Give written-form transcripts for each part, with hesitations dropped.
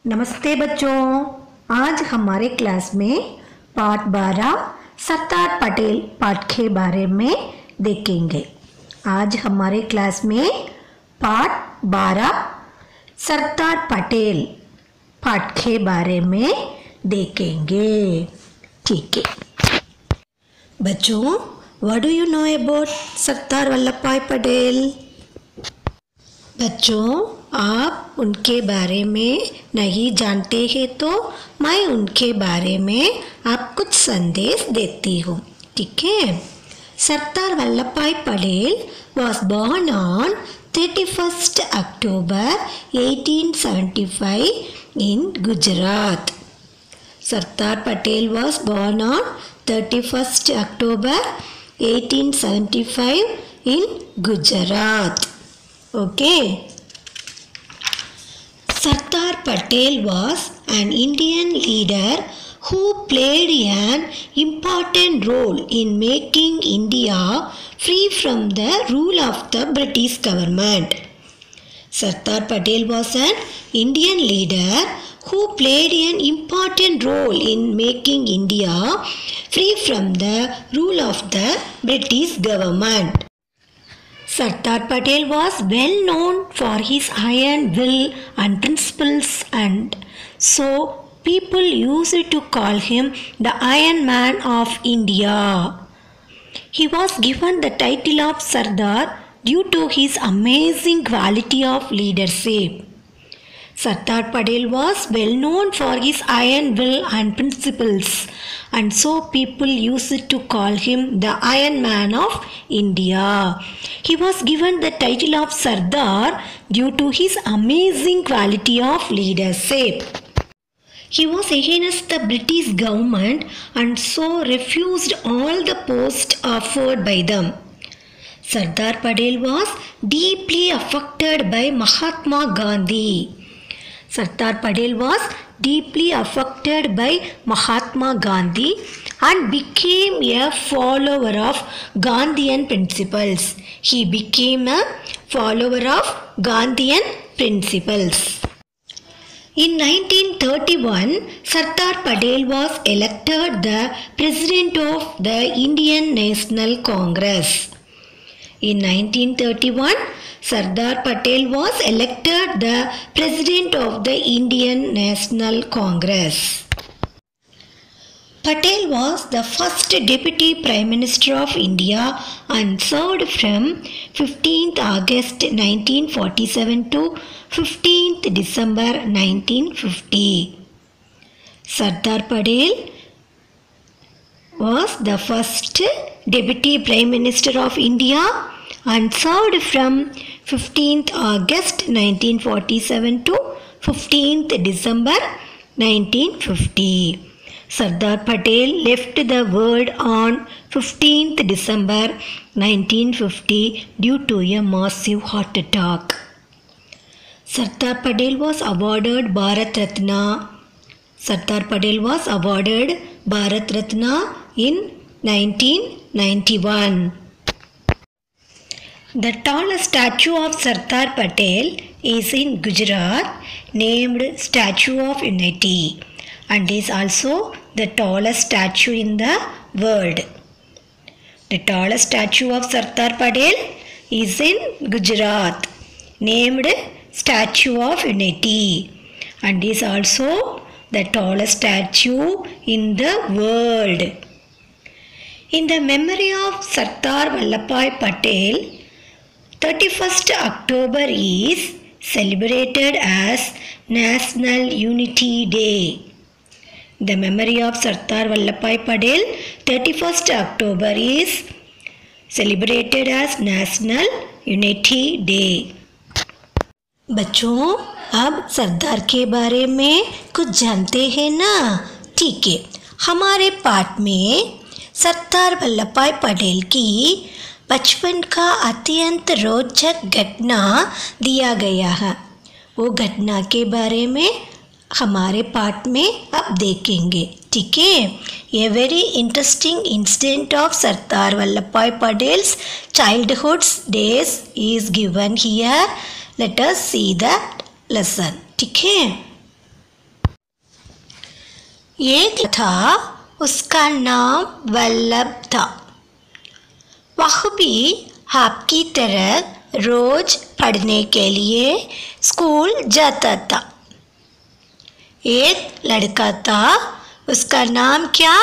नमस्ते बच्चों। आज हमारे क्लास में पाठ 12 सरदार पटेल पाठ के बारे में देखेंगे। आज हमारे क्लास में पाठ 12 सरदार पटेल पाठ के बारे में देखेंगे। ठीक है बच्चों, what do you know about Sardar Vallabh Bhai Patel? बच्चों, आप उनके बारे में नहीं जानते हैं तो मैं उनके बारे में आप कुछ संदेश देती हूँ। ठीक है। सरदार Vallabh Bhai Patel was born on 31st October 1875 in Gujarat. Sardar Patel was born on 31st October 1875 in Gujarat. Okay. Sardar Patel was an Indian leader who played an important role in making India free from the rule of the British government. Sardar Patel was an Indian leader who played an important role in making India free from the rule of the British government. Sardar Patel was well known for his iron will and principles, and so people used to call him the Iron Man of India. He was given the title of Sardar due to his amazing quality of leadership. Sardar Patel was well known for his iron will and principles, and so people used to call him the Iron Man of India. He was given the title of Sardar due to his amazing quality of leadership. He was against the British government and so refused all the posts offered by them. Sardar Patel was deeply affected by Mahatma Gandhi. Sardar Patel was deeply affected by Mahatma Gandhi and became a follower of Gandhian principles. He became a follower of Gandhian principles. In 1931, Sardar Patel was elected the President of the Indian National Congress. In 1931, Sardar Patel was elected the President of the Indian National Congress. Patel was the first Deputy Prime Minister of India and served from 15th August 1947 to 15th December 1950. Sardar Patel was the first Deputy Prime Minister of India and served from 15th August 1947 to 15th December 1950. Sardar Patel left the world on 15th December 1950 due to a massive heart attack. Sardar Patel was awarded Bharat Ratna. Sardar Patel was awarded Bharat Ratna in 1991. The tallest statue of Sardar Patel is in Gujarat, named Statue of Unity, and is also the tallest statue in the world. The tallest statue of Sardar Patel is in Gujarat, named Statue of Unity, and is also the tallest statue in the world. In the memory of Sardar Vallabh Bhai Patel, 31st October is celebrated as National Unity Day. The memory of Sardar Vallabh Bhai Patel, 31st October is celebrated as National Unity Day. बच्चों, अब सरदार के बारे में कुछ जानते हैं ना? ठीक है। हमारे पाठ में सरदार वल्लभ भाई पटेल की बचपन का अत्यंत रोचक घटना दिया गया है। वो घटना के बारे में हमारे पाठ में अब देखेंगे। ठीक है। A very interesting incident of Sardar Vallabh Patel's childhood days is given here. Let us see the lesson. ठीक है। एक था, उसका नाम वल्लभ था। वह भी आपकी तरह रोज पढ़ने के लिए स्कूल जाता था। एक लड़का था, उसका नाम क्या?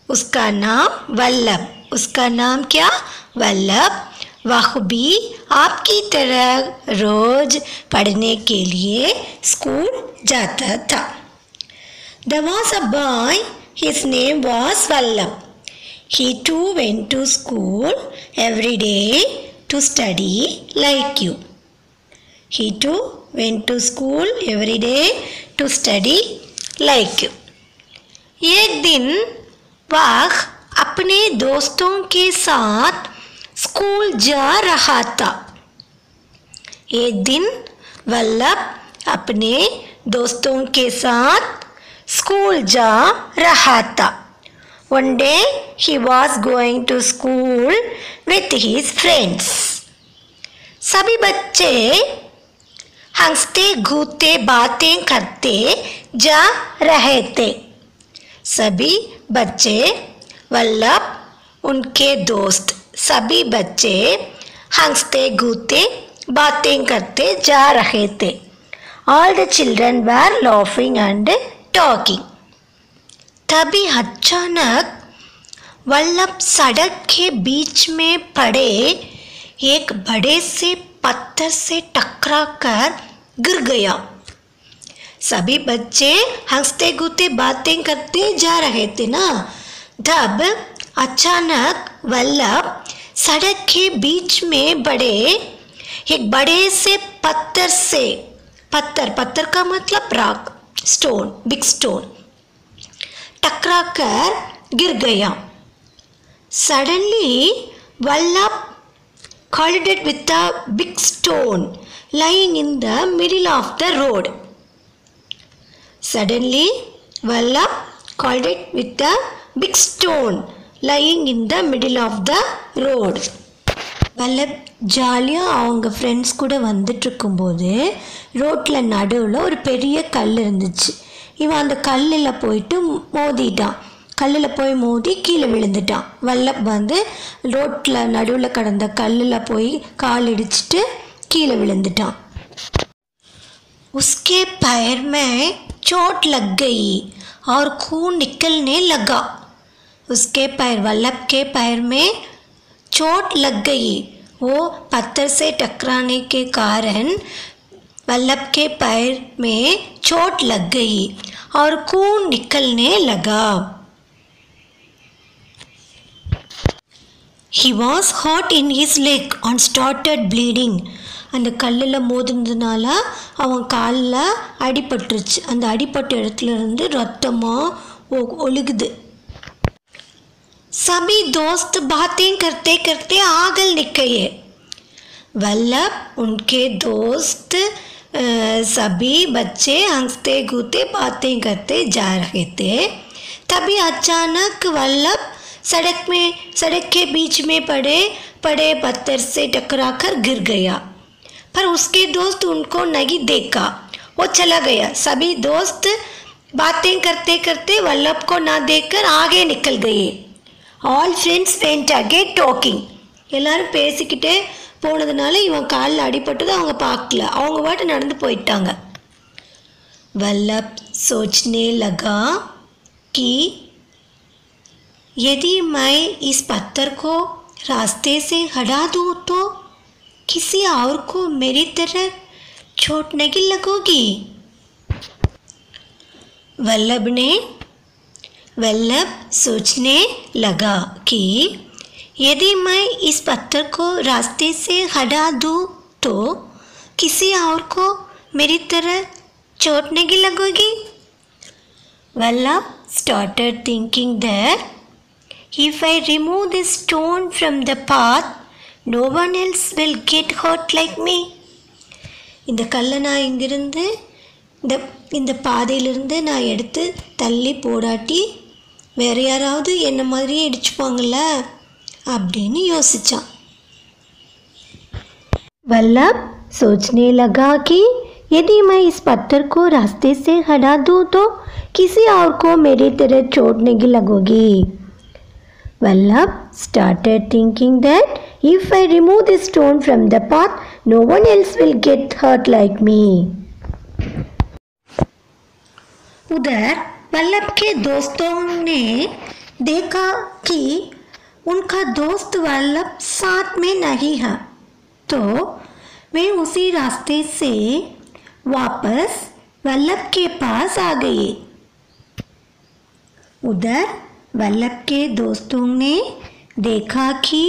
उसका नाम वल्लभ। उसका नाम क्या? वल्लभ। वह भी आपकी तरह रोज पढ़ने के लिए स्कूल जाता था। There was a boy, his name was Vallabh. He too went to school every day to study like you. He too went to school every day to study like you. एक दिन वह अपने दोस्तों के साथ school जा रहा था। एक दिन वल्लभ अपने दोस्तों के साथ स्कूल जा रहा था। One day he was going to school with his friends. सभी बच्चे हंसते घूमते बातें करते जा रहे थे। सभी बच्चे, वल्लभ, उनके दोस्त, सभी बच्चे हंसते घूमते बातें करते जा रहे थे। All the children were laughing and talking. तभी अचानक वल्लभ सड़क के बीच में पड़े एक बड़े से पत्थर से टकराकर गिर गया। सभी बच्चे हंसते घूमते बातें करते जा रहे थे ना, तब अचानक वल्लभ सड़क के बीच में पड़े एक बड़े से पत्थर से, पत्थर का मतलब रॉक, स्टोन, बिग स्टोन, टकरा कर गिर गया। Suddenly Vallabh collided with a big stone lying in the middle of the road. Suddenly Vallabh collided with a big stone lying in the middle of the road. Vallabh ஜாலியாக அவங்க friends கூட வந்துட்டுருக்கும்போது ரோட்டில் நடுவில் ஒரு பெரிய கல் இருந்துச்சு. இவன் அந்த கல்லில் போயிட்டு மோதிட்டான். கல்லில் போய் மோதி கீழே விழுந்துட்டான். வல்லப் வந்து ரோட்டில் நடுவில் கடந்த கல்லில் போய் கால் இடிச்சிட்டு கீழே விழுந்துட்டான். उसके पैर में चोट लग गई और खून निकलने लगा. उसके पैर, वल्लभ के पैर में चोट लग गई. वो पत्थर से टकराने के कारण वल्लभ के पैर में चोट लग गई और खून निकलने लगा. He was hurt in his leg and started bleeding. அந்த கல்லில் மோதினதுனால அவன் காலில் அடிபட்டுருச்சு. அந்த அடிப்பட்ட இடத்துல இருந்து ரத்தமாக ஒழுகுது. सभी दोस्त बातें करते करते आगे निकले. वल्लभ, उनके दोस्त, सभी बच्चे हंसते घूमते बातें करते जा रहे थे. तभी अचानक वल्लभ सड़क के बीच में पड़े पत्थर से टकराकर गिर गया. पर उसके दोस्त उनको नहीं देखा, वो चला गया. सभी दोस्त बातें करते करते वल्लभ को ना देखकर आगे निकल गए. All friends went again talking. எல்லாரும் பேசிக்கிட்டே போனதுனால இவன் காலில் அடிபட்டது அவங்க பார்க்கல. அவங்க பாட்டு நடந்து போயிட்டாங்க. वल्लभ सोचने लगा कि यदि मैं इस पत्थर को रास्ते से हटा दूँ तो किसी और को मेरी तरह चोट नहीं लगेगी. वल्लभ सोचने लगा कि यदि मैं इस पत्थर को रास्ते से हटा दूँ तो किसी और को मेरी तरह चोट नहीं लगेगी. Vallabh started thinking that if I remove this stone from the path, no one else will get hurt like me. இந்த கல்லை நான் இங்கிருந்து இந்த பாதையிலிருந்து நான் எடுத்து தள்ளி போடாட்டி வேறு யாராவது என்ன மாதிரியே இடிச்சுப்பாங்கள்ல அப்படின்னு யோசித்தான். वल्लभ सोचने लगा कि यदि मैं इस पत्थर को रास्ते से हटा दूँ तो किसी और को मेरी तरह चोट नहीं लगेगी। Vallabh started thinking that if I remove this stone from the path, no one else will get hurt like me. उधर वल्लभ के दोस्तों ने देखा कि उनका दोस्त वल्लभ साथ में नहीं है, तो वे उसी रास्ते से वापस वल्लभ के पास आ गए। उधर वल्लभ के दोस्तों ने देखा कि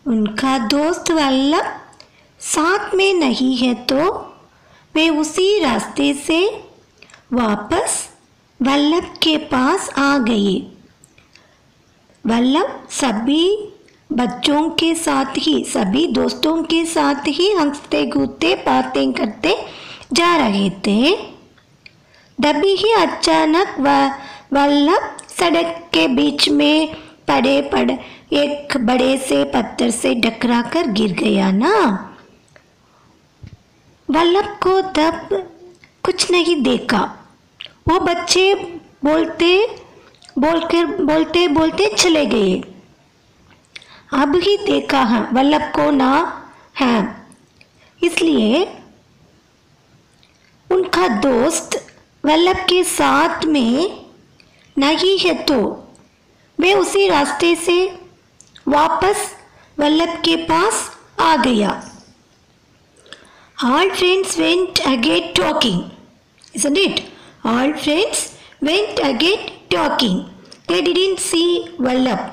उनका दोस्त वल्लभ साथ में नहीं है, तो वे उसी रास्ते से वापस वल्लभ के पास आ गए। वल्लभ सभी बच्चों के साथ ही, सभी दोस्तों के साथ ही हंसते कूदते बातें करते जा रहे थे। तभी ही अचानक वल्लभ सड़क के बीच में पड़े एक बड़े से पत्थर से टकरा कर गिर गया ना। वल्लभ को तब कुछ नहीं देखा। वो बच्चे बोलते चले गए। अब ही देखा है वल्लभ को ना है, इसलिए उनका दोस्त वल्लभ के साथ में नहीं है, तो वे उसी रास्ते से वापस वल्लभ के पास आ गया। All friends went again talking, isn't it? All friends went again talking. They didn't see Vallabh.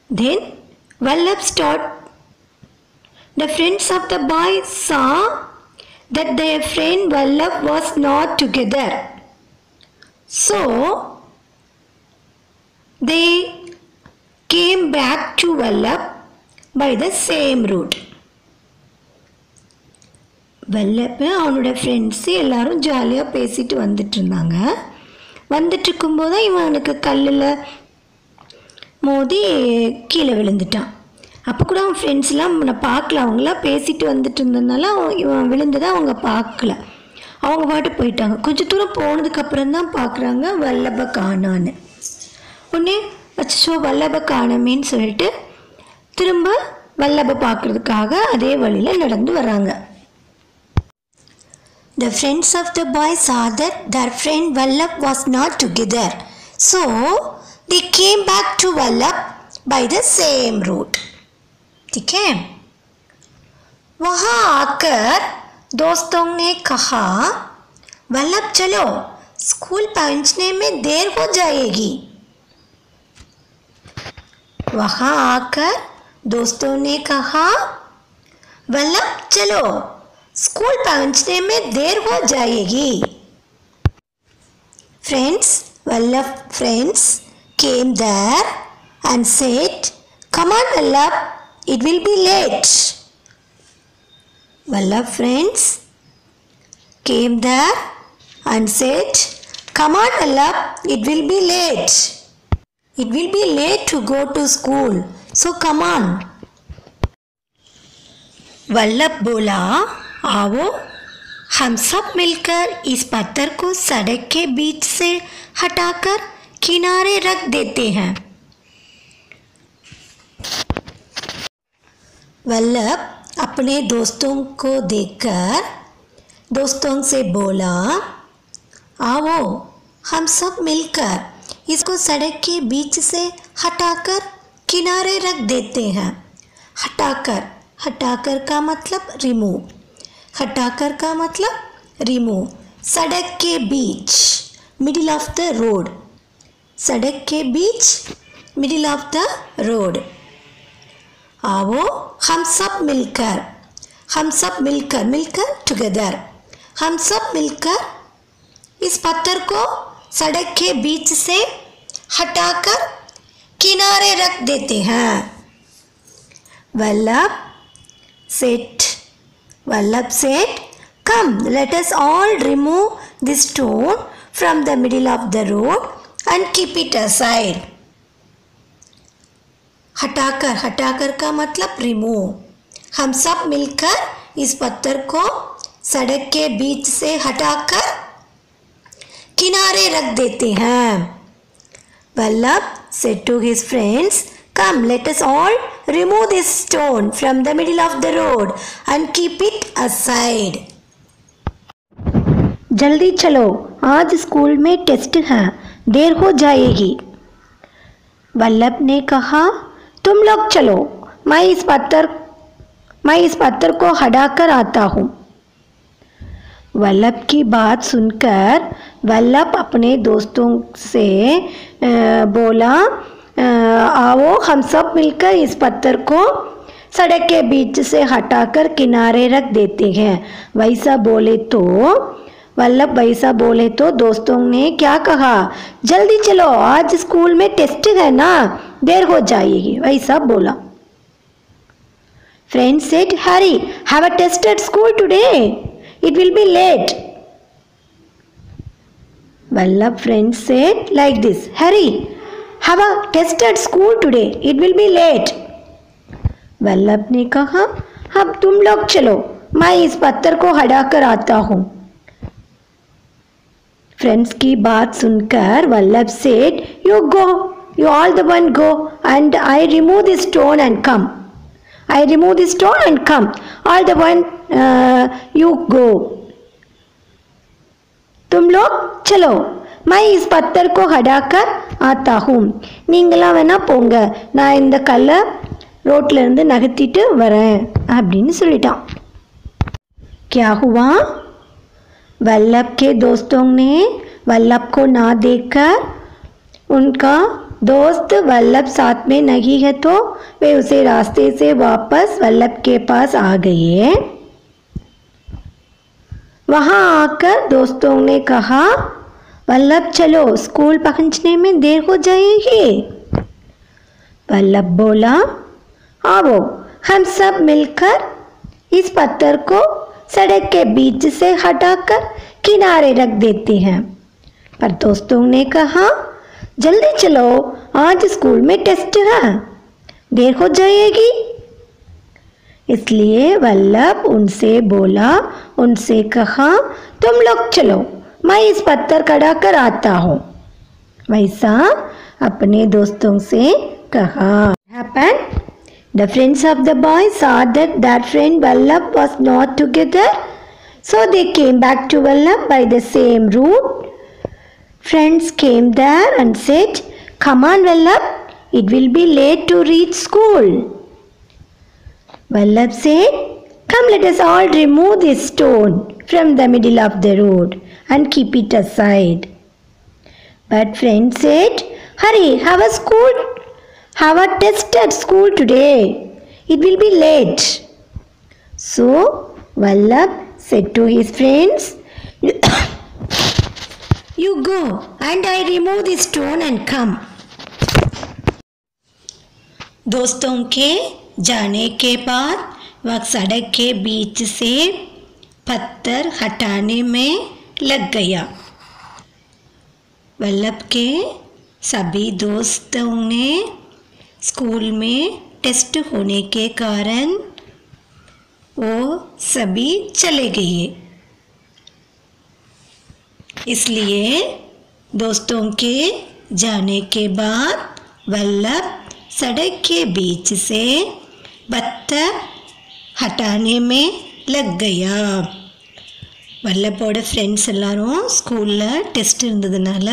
Then Vallabh stopped. The friends of the boy saw that their friend Vallabh was not together. So they came back to Vallabh by the same route. Vallabh அவனோட friends எல்லாரும் ஜாலியாக பேசிட்டு வந்துட்டு இருந்தாங்க. வந்துட்டு இருக்கும்போது இவனுக்கு கல்லில் மோதி கீழே விழுந்துட்டான். அப்போ கூட அவன் ஃப்ரெண்ட்ஸ்லாம் அவனை பார்க்கல, அவங்களாம் பேசிட்டு வந்துட்டு இருந்ததுனால இவன் விழுந்ததை அவங்க பார்க்கல. அவங்க பாட்டு போயிட்டாங்க. கொஞ்சம் தூரம் போனதுக்கப்புறம் தான் பார்க்குறாங்க வல்லபை காணான்னு. உடனே அச்சோ வல்லபை காணமேன்னு சொல்லிட்டு திரும்ப வல்லபை பார்க்குறதுக்காக அதே வழியில் நடந்து வராங்க. The friends of the boy saw that their friend Vallabh was not together. So they came back to Vallabh by the same route. ठीक है? वहाँ आकर दोस्तों ने कहा वल्लभ चलो, स्कूल पहुँचने में देर हो जाएगी। वहाँ आकर दोस्तों ने कहा वल्लभ चलो, स्कूल पहुँचने में देर हो जाएगी। Vallabh friends came there and said, "Come on, Vallabh, it will be late." Vallabh friends came there and said, "Come on, Vallabh, it will be late. It will be late to go to school, so come on." Vallabh बोला, आओ हम सब मिलकर इस पत्थर को सड़क के बीच से हटाकर किनारे रख देते हैं। वल्लभ अपने दोस्तों को देखकर दोस्तों से बोला, आओ हम सब मिलकर इसको सड़क के बीच से हटाकर किनारे रख देते हैं। हटाकर का मतलब रिमूव। हटाकर का मतलब रिमूव। सड़क के बीच, मिडिल ऑफ द रोड। सड़क के बीच, मिडिल ऑफ द रोड। आओ हम सब मिलकर टुगेदर, हम सब मिलकर इस पत्थर को सड़क के बीच से हटाकर किनारे रख देते हैं। Vallabh said, "Come, let us all remove this stone from the middle of the road and keep it aside." हटाकर का मतलब रिमूव। हम सब मिलकर इस पत्थर को सड़क के बीच से हटाकर किनारे रख देते हैं। Vallabh said to his friends, "Come, let us all remove this stone from the middle of the road and keep it aside." जल्दी चलो, आज स्कूल में टेस्ट है, देर हो जाएगी। वल्लभ ने कहा, तुम लोग चलो, मैं इस पत्थर को हटाकर आता हूँ। वल्लभ की बात सुनकर वल्लभ अपने दोस्तों से बोला, आओ हम सब मिलकर इस पत्थर को सड़क के बीच से हटाकर किनारे रख देते हैं। वैसा बोले तो दोस्तों ने क्या कहा, जल्दी चलो, आज स्कूल में टेस्ट है ना, देर हो जाएगी, वैसा बोला। Friends said, hurry, have a test at school today. It will be late. Vallabh friends said like this, hurry, have a test at school today. It will be late. Vallabh ने कहा, अब तुम लोग चलो, मैं इस पत्थर को हटाकर आता हूँ। फ्रेंड्स की बात सुनकर Vallabh said, you go, you all the one go, and I remove this stone and come. I remove this stone and come. All the one you go. तुम लोग चलो, मैं इस पत्थर को हटाकर आता हूँ, நீங்களாம் வேணா போங்க, நான் இந்த கல்லை ரோட்ல இருந்து நகர்த்திட்டு வரேன் அப்படின்னு சொல்லிட்டான்। क्या हुआ? वल्लभ के दोस्तों ने वल्लभ को ना देखकर उनका दोस्त वल्लभ साथ में नहीं है तो वे उसे रास्ते से वापस वल्लभ के पास आ गए। वहाँ आकर दोस्तों ने कहा, वल्लभ चलो, स्कूल पहुँचने में देर हो जाएगी। वल्लभ बोला, आओ हम सब मिलकर इस पत्थर को सड़क के बीच से हटाकर किनारे रख देते हैं। पर दोस्तों ने कहा, जल्दी चलो, आज स्कूल में टेस्ट है, देर हो जाएगी। इसलिए वल्लभ उनसे कहा, तुम लोग चलो, मैं इस पत्थर कढ़ाकर आता हूँ। वैसा अपने दोस्तों से कहा। Happened? The friends of the boy saw that their friend Vallabh was not together, so they came back to Vallabh by the same route. Friends came there and said, come on Vallabh, it will be late to reach school. Vallabh said, come, let us all remove this stone from the middle of the road and keep it aside. But friends said, hurry, have a test at school today. It will be late. So Vallabh said to his friends, you go and I remove this stone and come. दोस्तों के जाने के बाद वह सड़क के बीच से पत्थर हटाने में लग गया। वल्लभ के सभी दोस्तों ने स्कूल में टेस्ट होने के कारण वो सभी चले गए। इसलिए दोस्तों के जाने के बाद वल्लभ सड़क के बीच से पत्थर हटाने में लग गया। வல்லப்போட ஃப்ரெண்ட்ஸ் எல்லாரும் ஸ்கூலில் டெஸ்ட் இருந்ததுனால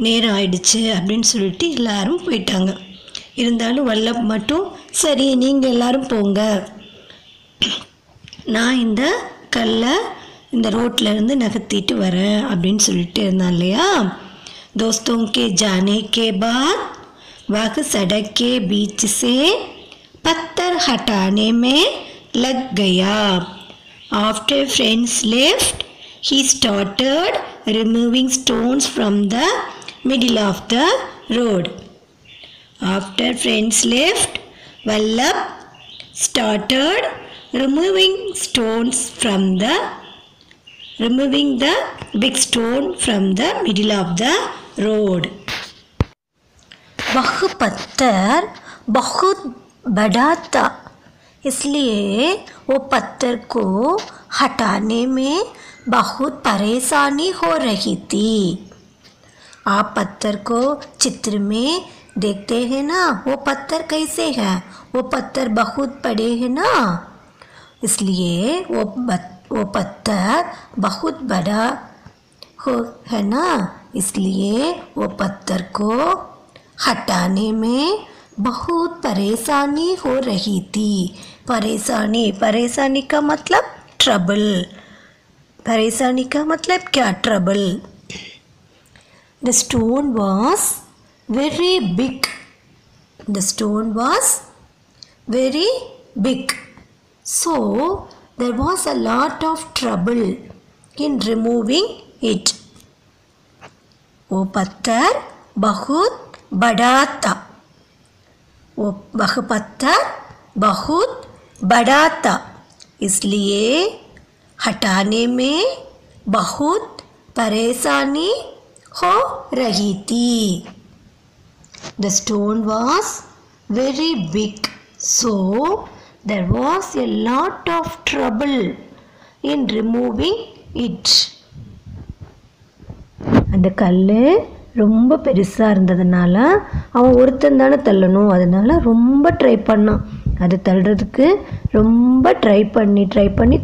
நேரம் ஆயிடுச்சு அப்படின்னு சொல்லிட்டு எல்லாரும் போயிட்டாங்க. இருந்தாலும் வல்லப் மட்டும் சரி நீங்கள் எல்லாரும் போங்க, நான் இந்த கல்லை இந்த ரோட்டில் இருந்து நகர்த்திட்டு வரேன் அப்படின்னு சொல்லிட்டு இருந்தான் இல்லையா। दोस्तों के जाने के बाद वह सड़क के बीच से पत्थर हटाने में लग गया। After friends left, he started removing stones from the middle of the road. After friends left, Vallabh started removing the big stone from the middle of the road. वह पत्थर बहुत बड़ा था, इसलिए वो पत्थर को हटाने में बहुत परेशानी हो रही थी। आप पत्थर को चित्र में देखते हैं ना, वो पत्थर कैसे है, वो पत्थर बहुत बड़े हैं ना, इसलिए वो पत्थर बहुत बड़ा है ना, इसलिए वो पत्थर को हटाने में बहुत परेशानी हो रही थी। परेशानी का मतलब ट्रबल। परेशानी का मतलब क्या? Trouble. The stone was very big. The stone was very big. So there was a lot of trouble in removing it. वो पत्थर बहुत बड़ा था। वह पत्थर बहुत बड़ा था, इसलिए हटाने में बहुत परेशानी हो रही थी। The stone was very big, so there was a lot of trouble in removing it. அந்த கல் ரொம்ப பெருசாக இருந்ததுனால அவன் ஒருத்தன் தானே தள்ளணும், அதனால ரொம்ப ட்ரை பண்ணான். அது தள்ளுறதுக்கு ரொம்ப ட்ரை பண்ணி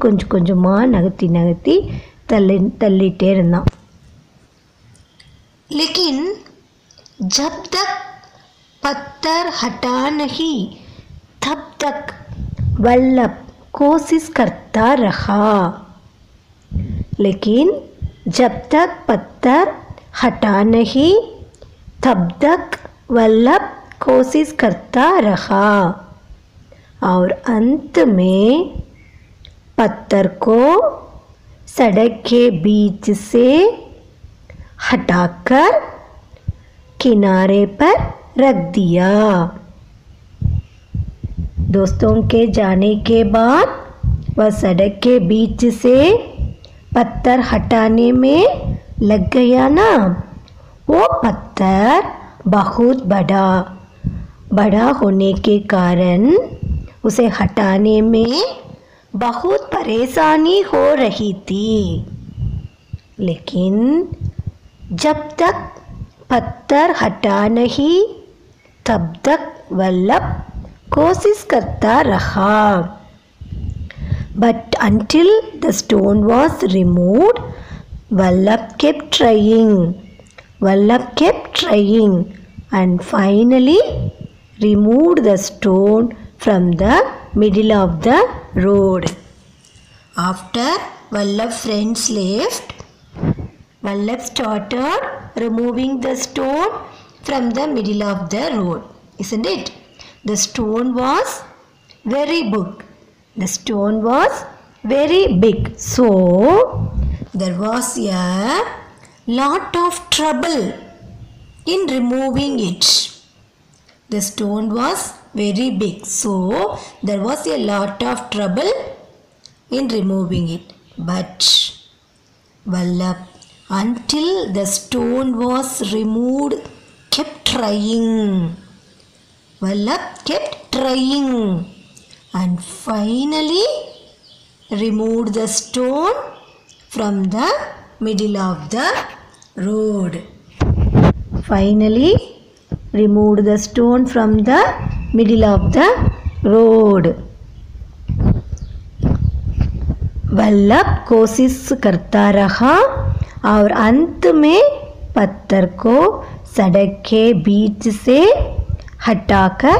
கொஞ்சம் கொஞ்சமாக நகர்த்தி தள்ளிட்டே இருந்தான். लेकिन जब तक पत्थर हटा नहीं तब तक वल्लभ कोशिश करता रहा. लेकिन जब तक पत्थर हटा नहीं तब तक वल्लभ कोशिश करता रहा. और अंत में पत्थर को सड़क के बीच से हटाकर किनारे पर रख दिया. दोस्तों के जाने के बाद वह सड़क के बीच से पत्थर हटाने में लग गया ना. वो पत्थर बहुत बड़ा होने के कारण उसे हटाने में बहुत परेशानी हो रही थी. लेकिन जब तक पत्थर हटा नहीं तब तक वल्लभ कोशिश करता रहा. But until the stone was removed, Vallabh kept trying and finally removed the stone from the middle of the road. After Vallabh's friends left, Vallabh started removing the stone from the middle of the road, isn't it? The stone was very big. The stone was very big, so there was a lot of trouble in removing it. The stone was very big, so there was a lot of trouble in removing it. But Vallabh, until the stone was removed, kept trying. Vallabh kept trying and finally removed the stone from the middle of the road. Finally removed the stone from the middle of the road. Vallabh कोशिश करता रहा और अंत में पत्थर को सड़क के बीच से हटाकर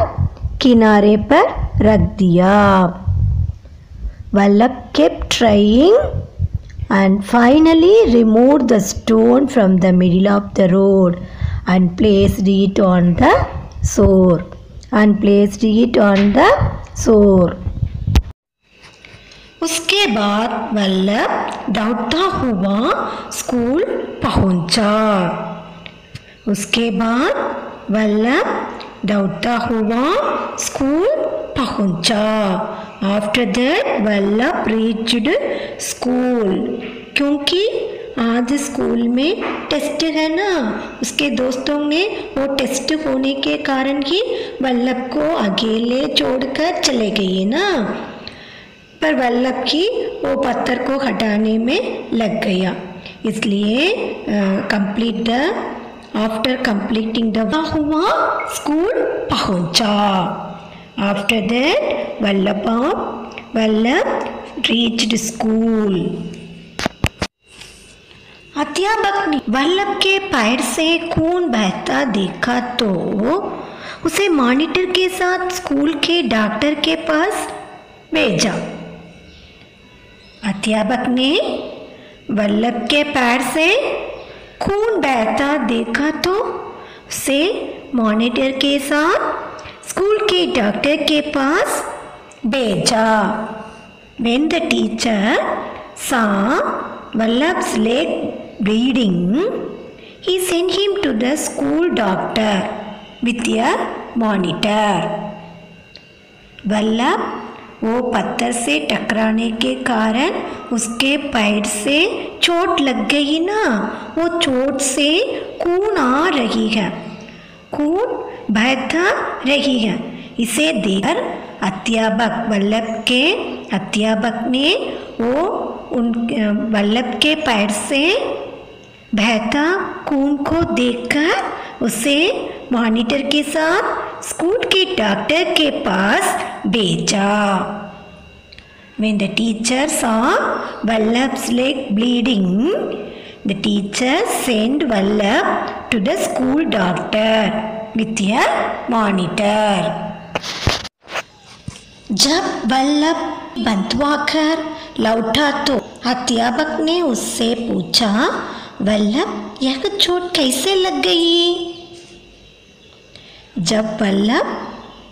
किनारे पर रख दिया. Vallabh kept trying and finally removed the stone from the middle of the road and placed it on the shore. उसके बाद वल्लभ दौड़ता हुआ स्कूल पहुंचा. After that Vallabh reached school. क्योंकि आज स्कूल में टेस्ट है ना, उसके दोस्तों ने वो टेस्ट होने के कारण ही वल्लभ को अकेले छोड़कर चले गए ना. पर वल्लभ की वो पत्थर को हटाने में लग गया, इसलिए complete the after completing the हुआ स्कूल पहुंचा. After that Vallabh reached school. अध्यापक ने वल्लभ के पैर से खून बहता देखा तो उसे मॉनिटर के साथ स्कूल के डॉक्टर के पास भेजा. अध्यापक ने वल्लभ के पैर से खून बहता देखा तो उसे मॉनिटर के साथ स्कूल के डॉक्टर के पास भेजा. When the teacher saw Vallabh's leg bleeding, he sent him to the school doctor with a monitor. Vallabh वो पत्थर से टकराने के कारण उसके पैर से चोट लग गई ना, वो चोट से खून आ रही है, खून बहता रही है. इसे देखकर अध्यापक ने वो वल्लभ के पैर से बहता खून को देखकर उसे मॉनिटर के साथ स्कूल के डॉक्टर के पास भेजा. When the teacher saw Vallabh's leg bleeding, the teacher sent Vallabh to the school doctor with a monitor. जब वल्लभ बंधवाकर लौटा तो अध्यापक ने उससे पूछा, वल्लभ यह चोट कैसे लग गई? जब वल्लभ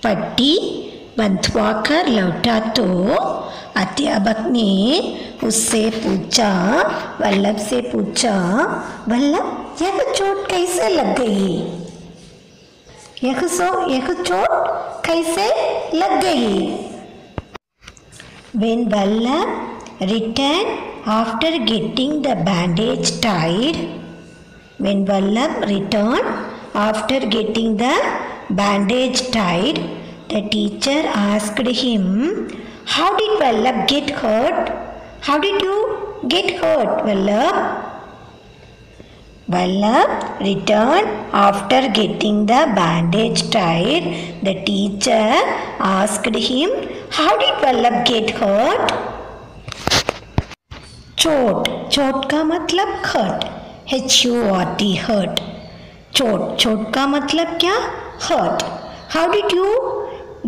पट्टी बंधवाकर लौटा तो अध्यापक ने उससे पूछा, वल्लभ से पूछा, वल्लभ यह चोट कैसे लग गई? यह चोट कैसे लग गई? When Vallabh returned after getting the bandage tied, the teacher asked him, "How did Vallabh get hurt? How did you get hurt, Vallabh?" Vallabh returned after getting the bandage tied. The teacher asked him, "How did Vallabh get hurt?" चोट का मतलब hurt, HURT, hurt. चोट का मतलब क्या? hurt. How did you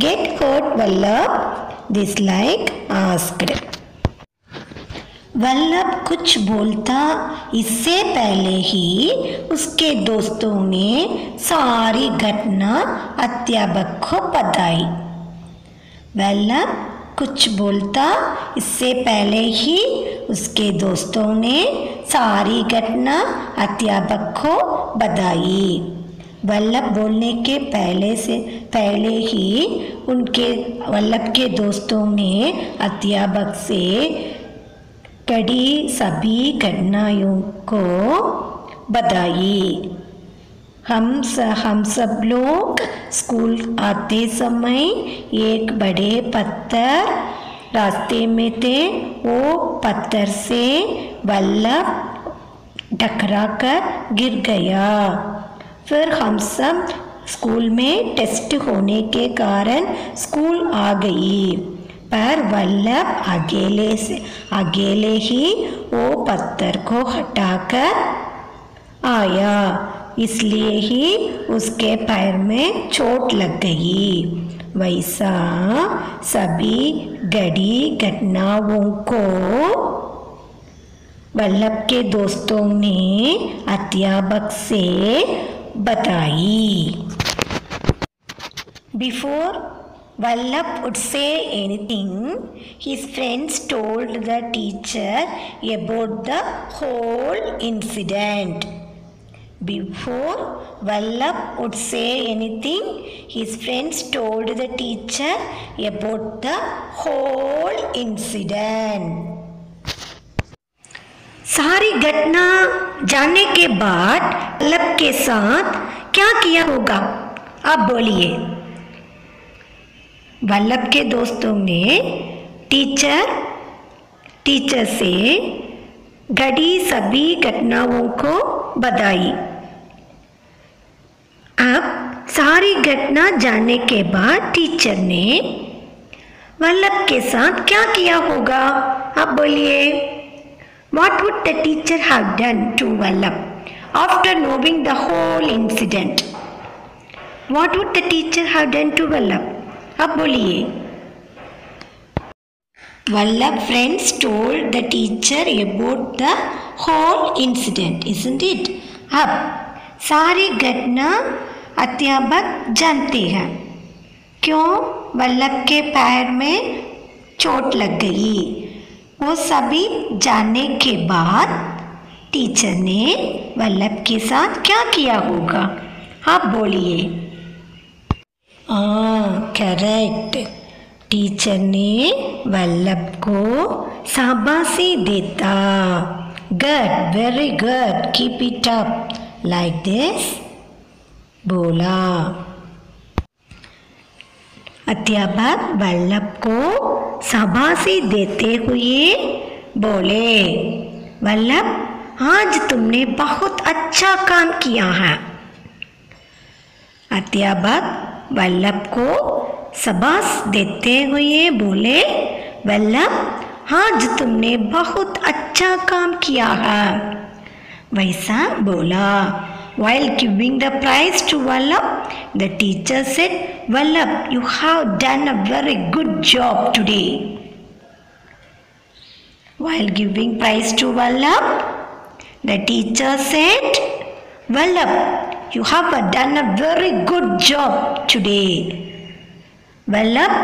get hurt, Vallabh? This like asked. Vallabh कुछ बोलता इससे पहले ही उसके दोस्तों ने सारी घटना अध्यापक को बताई. वल्लभ कुछ बोलता इससे पहले ही उसके दोस्तों ने सारी घटना अध्यापक को बताई. वल्लभ बोलने के पहले ही वल्लभ के दोस्तों ने अध्यापक से घड़ी सभी घटनाओं को बताई. हम सब लोग स्कूल आते समय एक बड़े पत्थर रास्ते में थे. वो पत्थर से वल्लभ टकरा कर गिर गया. फिर हम सब स्कूल में टेस्ट होने के कारण स्कूल आ गई, पर वल्लभ अकेले ही वो पत्थर को हटाकर आया, इसलिए ही उसके पैर में चोट लग गई. वैसा सभी घटनाओं को वल्लभ के दोस्तों ने अध्यापक से बताई. Before Vallabh would say anything, his friends told the teacher about the whole incident. Before Vallabh would say anything, his friends told the teacher about the whole incident. सारी घटना जानने के बाद वल्लभ के साथ क्या किया होगा, आप बोलिए. वल्लभ के दोस्तों ने टीचर से घड़ी सभी घटनाओं को बताई. अब सारी घटना जानने के बाद टीचर ने वल्लभ के साथ क्या किया होगा? अब बोलिए, what would the teacher have done to Vallabh after knowing the whole incident? What would the teacher have done to Vallabh? अब बोलिए. Vallabh friends told the teacher about the whole incident, isn't it? अब सारी घटना अध्यापक जानते हैं. क्यों वल्लभ के पैर में चोट लग गई, वो सभी जानने के बाद टीचर ने वल्लभ के साथ क्या किया होगा? आप बोलिए. करेक्ट. टीचर ने वल्लभ को शाबाशी देता. Good, very good, keep it up like this बोला. अध्यापक वल्लभ को शाबाशी देते हुए बोले, वल्लभ आज तुमने बहुत अच्छा काम किया है. अध्यापक वल्लभ को शाबाश देते हुए बोले, वल्लभ आज तुमने बहुत अच्छा काम किया है. वैसा बोला. While giving the prize to Vallabh, the teacher said, Vallabh, you have done a very good job today. While giving prize to Vallabh, the teacher said, Vallabh, you have done a very good job today. Vallabh,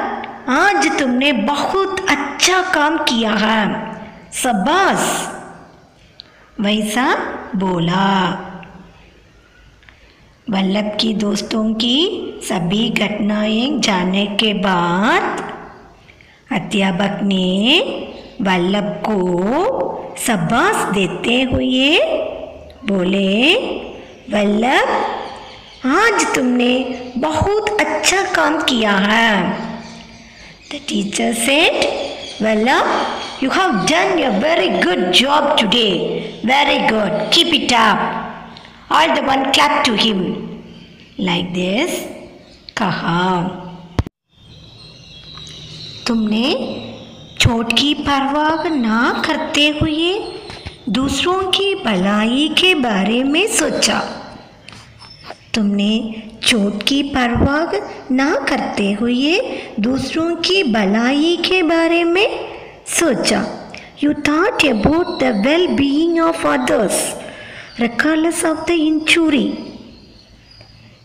आज तुमने बहुत अच्छा काम किया है. शाबाश. वैसा बोला. वल्लभ की दोस्तों की सभी घटनाएं जानने के बाद अध्यापक ने वल्लभ को शाबाश देते हुए बोले, वल्लभ आज तुमने बहुत अच्छा काम किया है. The teacher said, Vallabh, you have done a very good job today. Very good. Keep it up. All the one clapped to him. Like this, कहा. तुमने चोट की परवाह ना करते हुए दूसरों की भलाई के बारे में सोचा. तुमने चोट की परवाह ना करते हुए दूसरों की भलाई के बारे में सोचा. You thought about the well-being of others, regardless of the injury.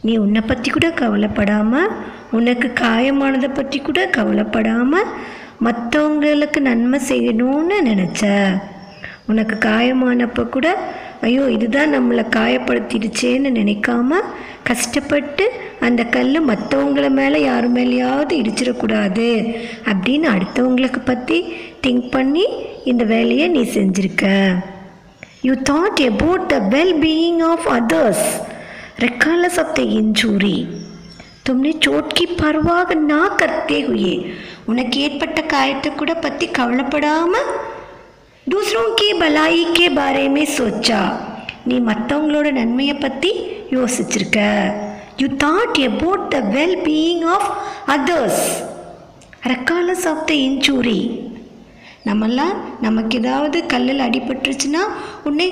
நீ உன்னை பற்றி கூட கவலைப்படாமல், உனக்கு காயமானதை பற்றி கூட கவலைப்படாமல் மற்றவங்களுக்கு நன்மை செய்யணும்னு நினச்ச. உனக்கு காயமானப்போ கூட ஐயோ இதுதான் நம்மளை காயப்படுத்திடுச்சேன்னு நினைக்காம கஷ்டப்பட்டு அந்த கல் மற்றவங்கள மேலே யார் மேலேயாவது இடிச்சிடக்கூடாது அப்படின்னு அடுத்தவங்களுக்கு பற்றி திங்க் பண்ணி இந்த வேலையை நீ செஞ்சுருக்க. You thought about the well-being of others, regardless of the injury. तुमने चोट की परवाह ना करते हुए, उनके ஏற்பட்ட காயத்தை கூட பற்றி கவலைப்படாமல் दूसरों की भलाई के बारे में सोचा. நீ மற்றவங்களோட நன்மையை பற்றி யோசிச்சிருக்க. You thought about the well-being of others, regardless of the injury. நம்மெல்லாம் நமக்கு ஏதாவது கல்லில் அடிபட்டுருச்சுன்னா உடனே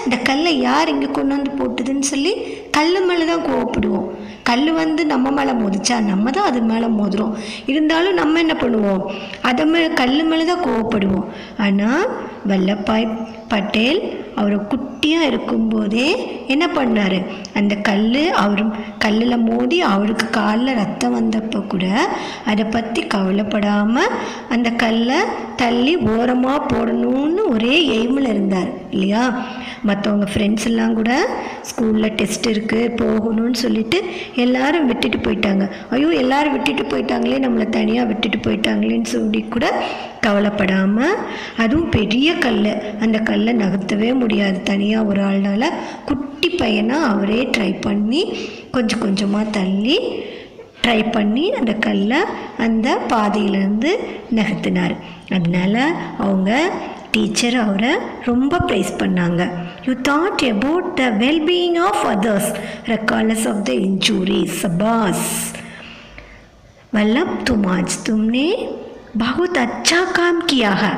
இந்த கல்லை யார் இங்கே கொண்டு வந்து போட்டுதுன்னு சொல்லி கல் மேலே தான் கோவப்படுவோம். கல் வந்து நம்ம மேலே மோதிச்சா நம்ம தான் அது மேலே மோதுறோம். இருந்தாலும் நம்ம என்ன பண்ணுவோம், அதை கல் மேலே தான் கோவப்படுவோம். ஆனால் வல்லபாய் பட்டேல் அவர் குட்டியாக இருக்கும்போதே என்ன பண்ணார், அந்த கல்லில் மோதி அவருக்கு காலில் ரத்தம் வந்தப்போ கூட அதை பற்றி கவலைப்படாமல் அந்த கல்லை தள்ளி ஓரமாக போடணும்னு ஒரே எய்மில் இருந்தார் இல்லையா. மற்றவங்க ஃப்ரெண்ட்ஸ் எல்லாம் கூட ஸ்கூலில் டெஸ்ட் இருக்குது போகணும்னு சொல்லிட்டு எல்லாரும் விட்டுட்டு போயிட்டாங்க. ஐயோ எல்லாரும் விட்டுட்டு போயிட்டாங்களே, நம்மளை தனியாக விட்டுட்டு போயிட்டாங்களேன்னு சொல்லி கூட கவலைப்படாமல், அதுவும் பெரிய கல், அந்த கல்லை நகர்த்தவே முடியாது தனியாக ஒரு ஆள்னால, குட்டி பையனாக அவரே ட்ரை பண்ணி கொஞ்சம் கொஞ்சமாக தள்ளி ட்ரை பண்ணி அந்த கல்லை அந்த பாதையிலேருந்து நகர்த்தினார். அதனால் அவங்க டீச்சர் அவரை ரொம்ப ப்ரைஸ் பண்ணாங்க. You thought about the well-being of others, regardless of the injuries. Sabas. Vallabh तुम आज तुमने बहुत अच्छा काम किया है.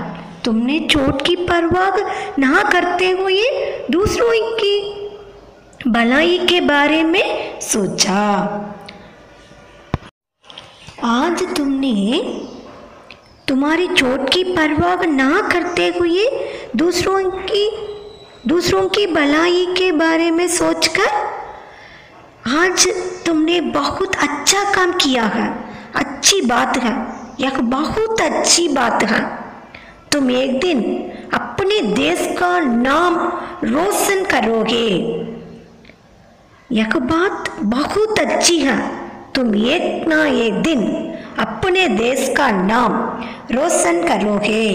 तुमने चोट की परवाह ना करते हुए दूसरों की भलाई के बारे में सोचा. आज तुमने तुम्हारी चोट की परवाह ना करते हुए दूसरों की भलाई के बारे में सोचकर आज तुमने बहुत अच्छा काम किया है. अच्छी बात है, यह बहुत अच्छी बात है. तुम एक दिन अपने देश का नाम रोशन करोगे. यह बात बहुत अच्छी है. तुम एक ना एक दिन अपने देश का नाम रोशन करोगे.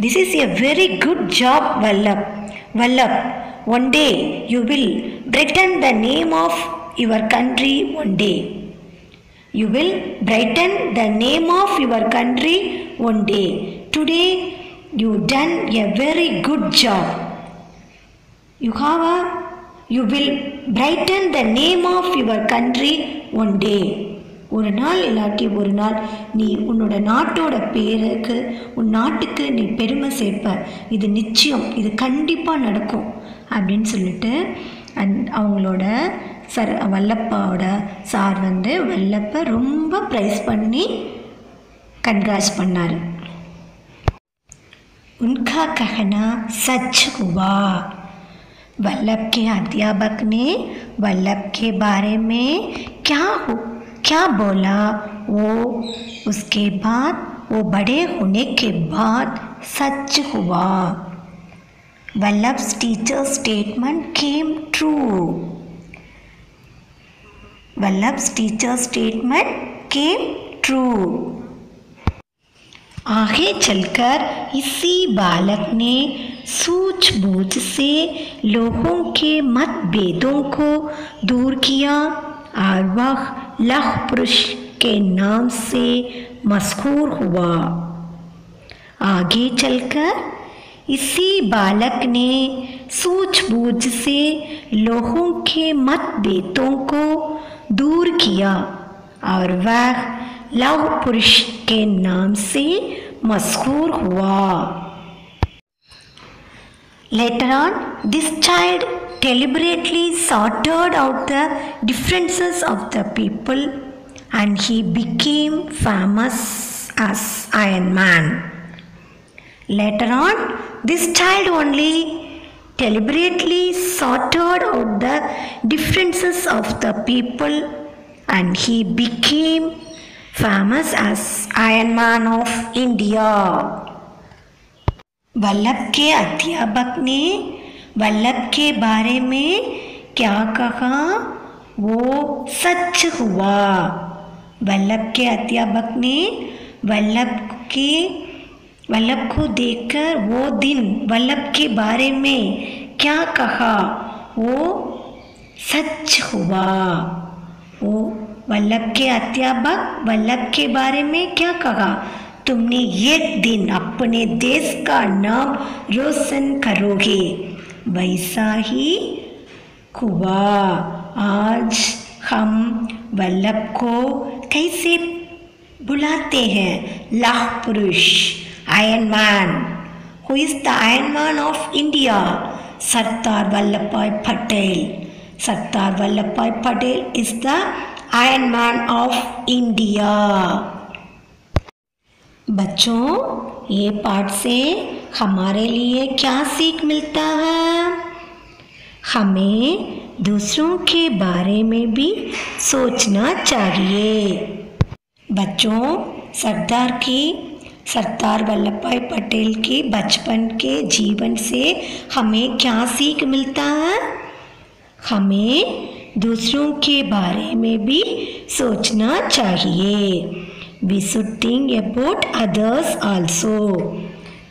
This is a very good job, Vallabh. Vallabh, one day you will brighten the name of your country. One day you will brighten the name of your country. One day. Today you done a very good job. You will brighten the name of your country one day. ஒரு நாள் இல்லாட்டி ஒரு நாள் நீ உன்னோட நாட்டோட பேருக்கு உன் நாட்டுக்கு நீ பெருமை சேர்ப்ப. இது நிச்சயம், இது கண்டிப்பாக நடக்கும் அப்படின்னு சொல்லிட்டு அவங்களோட வல்லப்பாவோட சார் வல்லப்பை ரொம்ப ப்ரைஸ் பண்ணி கன்கிராட்ஸ் பண்ணார். उनका कहना सच हुआ. वल्लभ के अध्यापक ने वल्लभ के बारे में क्या बोला वो उसके बाद वो बड़े होने के बाद सच हुआ. Vallabh's teacher's statement came true. Vallabh's teacher's statement came true. आगे चलकर इसी बालक ने सूझबूझ से लोगों के मतभेदों को दूर किया और वह लौह पुरुष के नाम से मशहूर हुआ. आगे चलकर इसी बालक ने सूझबूझ से लोगों के मतभेदों को दूर किया और वह लौह पुरुष के नाम से मशहूर हुआ. Later on, this child deliberately sorted out the differences of the people and he became famous as Iron Man. Later on, this child only deliberately sorted out the differences of the people and he became famous as Iron Man of India. Vallabh के अध्यापक ने वल्लभ के बारे में क्या कहा वो सच हुआ. वल्लभ के अध्यापक ने वल्लभ को देखकर वो दिन वल्लभ के बारे में क्या कहा वो सच हुआ. वो वल्लभ के अध्यापक वल्लभ के बारे में क्या कहा, तुमने एक दिन अपने देश का नाम रोशन करोगे. वैसा ही हुआ. आज हम वल्लभ को कैसे बुलाते हैं? लौह पुरुष, iron man. Who is the iron man of India? Sardar Vallabh Bhai Patel. Sardar Vallabh Bhai Patel is the iron man of India. बच्चों, ये पाठ से हमारे लिए क्या सीख मिलता है? हमें दूसरों के बारे में भी सोचना चाहिए. बच्चों, सरदार वल्लभ भाई पटेल के बचपन के जीवन से हमें क्या सीख मिलता है? हमें दूसरों के बारे में भी सोचना चाहिए. We should think about others also.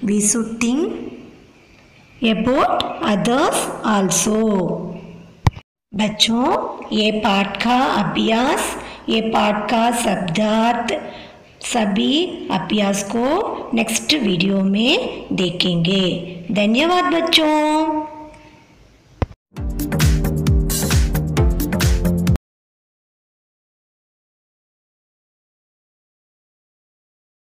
We should think about others also. बच्चों, ये पाठ का अभ्यास, ये पाठ का शब्दार्थ सभी अभ्यास को नेक्स्ट वीडियो में देखेंगे। धन्यवाद बच्चों।